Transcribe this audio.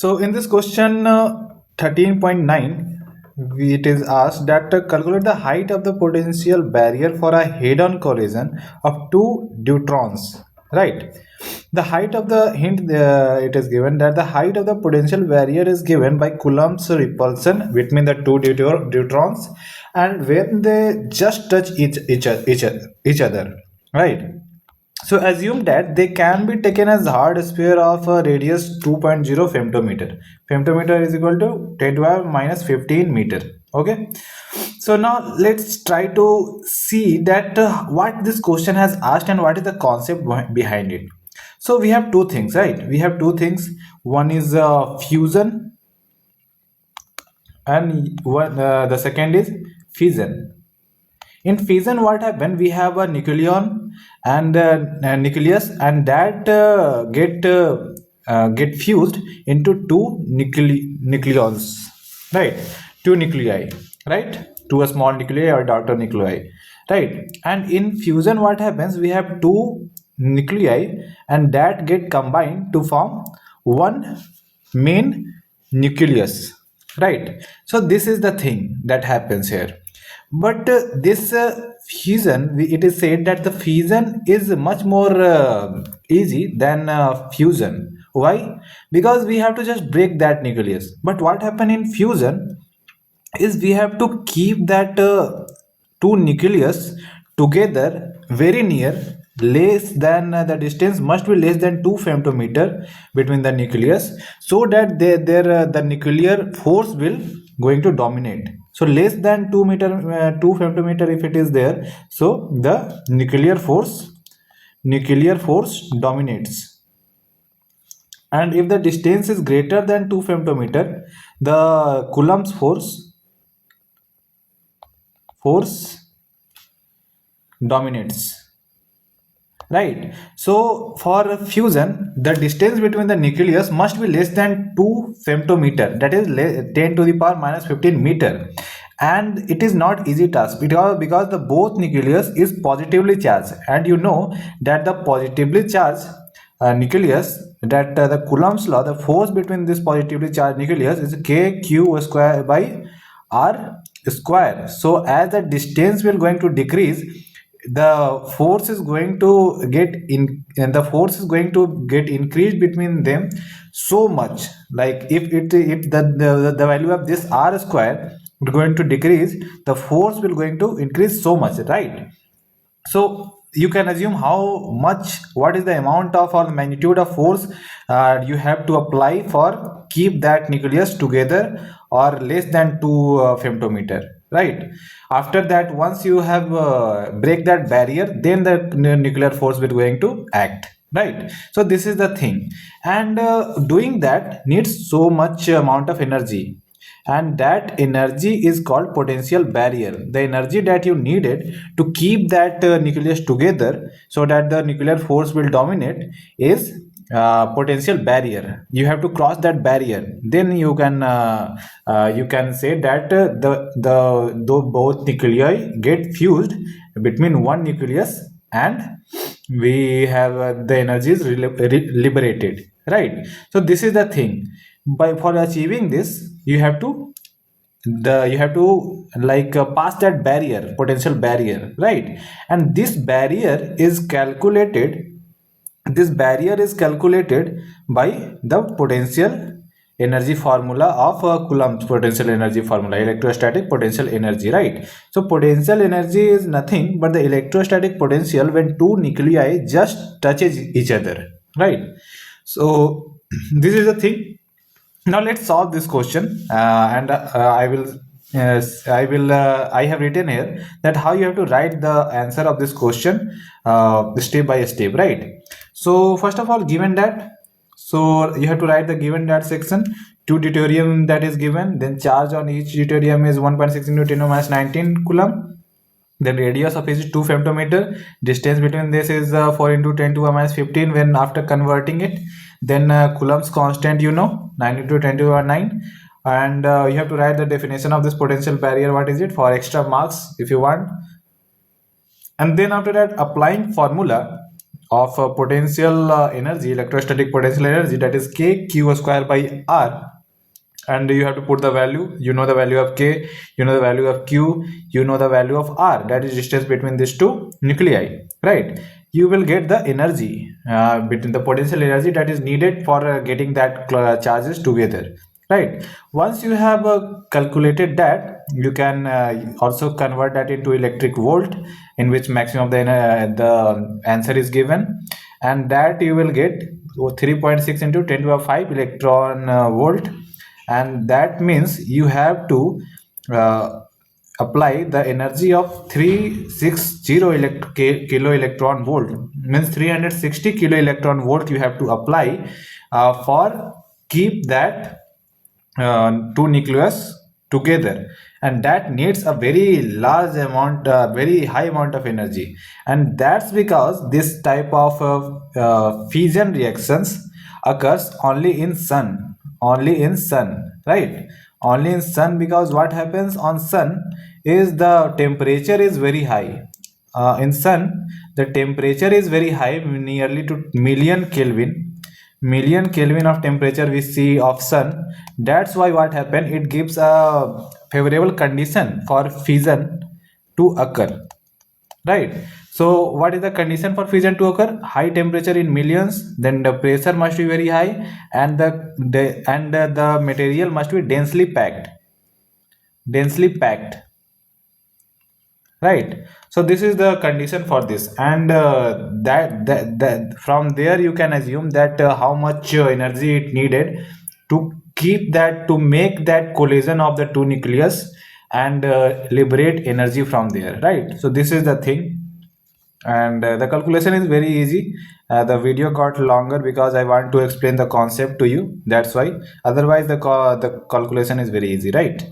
So in this question 13.9, it is asked that calculate the height of the potential barrier for a head-on collision of two neutrons. Right. The height of the hint it is given that the height of the potential barrier is given by Coulomb's repulsion between the two neutrons, and when they just touch each other. Right. So assume that they can be taken as hard sphere of a radius 2.0 femtometer. Femtometer is equal to 10 to the power minus 15 meter. Okay. So now let's try to see that what this question has asked and what is the concept behind it. So we have two things, right? We have two things. One is fusion, and the second is fission. In fission, what happened? We have a nucleon and a nucleus, and that get fused into two nucleons, right? Two nuclei, right? Two a small nuclei or daughter nuclei, right? And in fusion, what happens? We have two nuclei, and that get combined to form one main nucleus, right? So this is the thing that happens here. But this fusion, it is said that the fusion is much more easy than fusion. Why? Because we have to just break that nucleus. But what happen in fusion is we have to keep that two nucleus together very near, less than the distance must be less than 2 femtometer between the nucleus, so that the nuclear force will going to dominate. So less than 2 femtometer if it is there, so the nuclear force dominates. And if the distance is greater than 2 femtometer, the Coulomb's force dominates, right? So for fusion, the distance between the nucleus must be less than 2 femtometer, that is 10 to the power minus 15 meter. And it is not easy task because the both nucleus is positively charged, and you know that the positively charged nucleus, that the Coulomb's law, the force between this positively charged nucleus is kq square by r square. So as the distance will going to decrease, the force is going to get in, and the force is going to get increased between them so much. Like if the value of this r square is going to decrease, the force will going to increase so much, right? So you can assume how much, what is the amount of or the magnitude of force you have to apply for keep that nucleus together or less than 2 femtometer, right? After that, once you have break that barrier, then the nuclear force will going to act, right? So this is the thing, and doing that needs so much amount of energy, and that energy is called potential barrier. The energy that you needed to keep that nucleus together so that the nuclear force will dominate is potential barrier. You have to cross that barrier, then you can say that both nuclei get fused between one nucleus, and we have the energies liberated, right? So this is the thing. By for achieving this, you have to like pass that barrier, potential barrier, right? And this barrier is calculated by the potential energy formula of Coulomb's potential energy formula, electrostatic potential energy, right? So potential energy is nothing but the electrostatic potential when two nuclei just touches each other, right? So this is the thing. Now let's solve this question, and I have written here that how you have to write the answer of this question step by step, right? So first of all, given that, so you have to write the given that section. Two deuterium that is given, then charge on each deuterium is 1.6 into 10 minus 19 coulomb. Then radius of is 2 femtometer. Distance between this is 4 into 10 to the minus 15 when after converting it. Then Coulomb's constant, 9 into 10 to the 9. And you have to write the definition of this potential barrier. What is it? For extra marks if you want. And then after that, applying formula of potential energy, electrostatic potential energy, that is k q square by r. And you have to put the value. You know the value of k, you know the value of q, you know the value of r, that is distance between these two nuclei, right? You will get the energy between the potential energy that is needed for getting that charges together, right? Once you have calculated that, you can also convert that into electric volt, in which maximum the answer is given, and that you will get 3.6 into 10 to the 5 electron volt. And that means you have to uh, apply the energy of 360 kilo electron volt, means 360 kilo electron volt you have to apply for keep that two nucleus together, and that needs a very large amount, very high amount of energy. And that's because this type of fission reactions occurs only in sun, only in sun, right? Only in sun, because what happens on sun is the temperature is very high. In sun the temperature is very high, nearly to million Kelvin of temperature we see of sun. That's why what happened, it gives a favorable condition for fission to occur, right? So what is the condition for fission to occur? High temperature in millions, then the pressure must be very high, and the material must be densely packed, right? So this is the condition for this. And that from there you can assume that how much energy it needed to keep that, to make that collision of the two nucleus, and liberate energy from there, right? So this is the thing. And the calculation is very easy. The video got longer because I want to explain the concept to you, that's why. Otherwise the calculation is very easy, right?